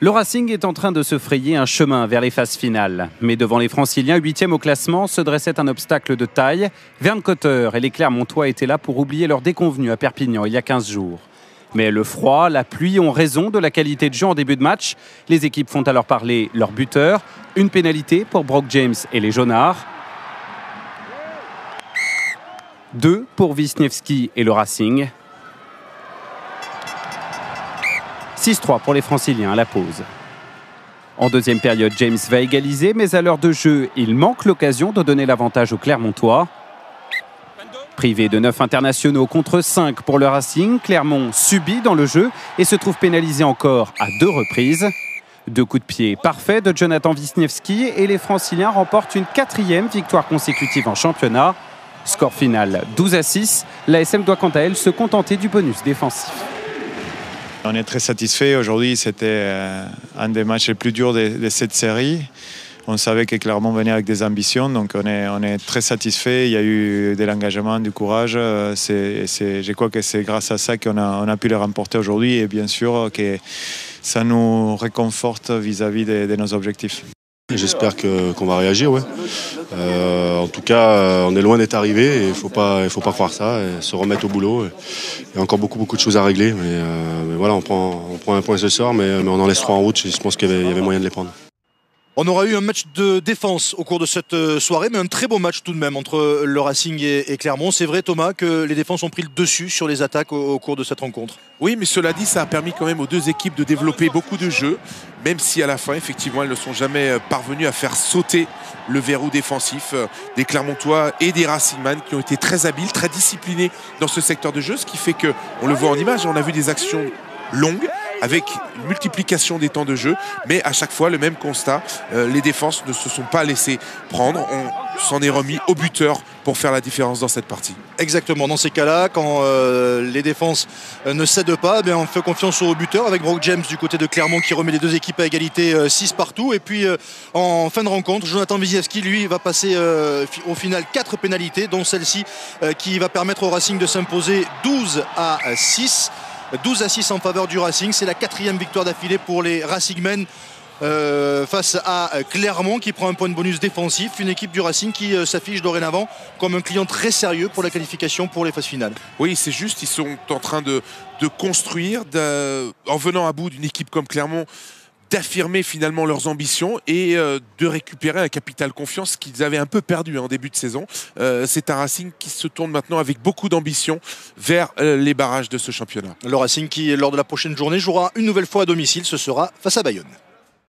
Le Racing est en train de se frayer un chemin vers les phases finales. Mais devant les Franciliens, 8e au classement, se dressait un obstacle de taille. Vern Cotter et les Clermontois étaient là pour oublier leur déconvenue à Perpignan il y a 15 jours. Mais le froid, la pluie ont raison de la qualité de jeu en début de match. Les équipes font alors parler leur buteur. Une pénalité pour Brock James et les Jaunards. 2 pour Wisniewski et le Racing. 6-3 pour les Franciliens à la pause. En deuxième période, James va égaliser, mais à l'heure de jeu, il manque l'occasion de donner l'avantage aux Clermontois. Privé de 9 internationaux contre 5 pour le Racing, Clermont subit dans le jeu et se trouve pénalisé encore à 2 reprises. 2 coups de pied parfaits de Jonathan Wisniewski et les Franciliens remportent une 4e victoire consécutive en championnat. Score final 12-6. L'ASM doit quant à elle se contenter du bonus défensif. On est très satisfait. Aujourd'hui, c'était un des matchs les plus durs de cette série. On savait que Clermont venait avec des ambitions, donc on est très satisfait. Il y a eu de l'engagement, du courage. Je crois que c'est grâce à ça qu'on a pu le remporter aujourd'hui, et bien sûr que ça nous réconforte vis-à-vis de nos objectifs. J'espère qu'on va réagir, ouais. En tout cas, on est loin d'être arrivé et il faut pas croire ça, et se remettre au boulot. Il y a encore beaucoup de choses à régler, mais voilà, on prend un point ce soir, mais on en laisse 3 en route. Je pense qu'il y avait moyen de les prendre. On aura eu un match de défense au cours de cette soirée, mais un très beau match tout de même entre le Racing et Clermont. C'est vrai, Thomas, que les défenses ont pris le dessus sur les attaques au cours de cette rencontre. Oui, mais cela dit, ça a permis quand même aux deux équipes de développer beaucoup de jeux, même si à la fin, effectivement, elles ne sont jamais parvenues à faire sauter le verrou défensif des Clermontois et des Racingman, qui ont été très habiles, très disciplinés dans ce secteur de jeu, ce qui fait que, on le voit en image, on a vu des actions longues, avec une multiplication des temps de jeu, mais à chaque fois le même constat, les défenses ne se sont pas laissées prendre, on s'en est remis au buteur pour faire la différence dans cette partie. Exactement, dans ces cas-là, quand les défenses ne cèdent pas, on fait confiance au buteur avec Brock James du côté de Clermont qui remet les deux équipes à égalité 6 partout, et puis en fin de rencontre, Jonathan Wisniewski lui va passer au final 4 pénalités, dont celle-ci qui va permettre au Racing de s'imposer 12-6. 12-6 en faveur du Racing, c'est la 4e victoire d'affilée pour les Racingmen face à Clermont qui prend un point de bonus défensif. Une équipe du Racing qui s'affiche dorénavant comme un client très sérieux pour la qualification pour les phases finales. Oui, c'est juste, ils sont en train de construire, en venant à bout d'une équipe comme Clermont, d'affirmer finalement leurs ambitions et de récupérer un capital confiance qu'ils avaient un peu perdu en début de saison. C'est un Racing qui se tourne maintenant avec beaucoup d'ambition vers les barrages de ce championnat. Le Racing qui, lors de la prochaine journée, jouera une nouvelle fois à domicile. Ce sera face à Bayonne.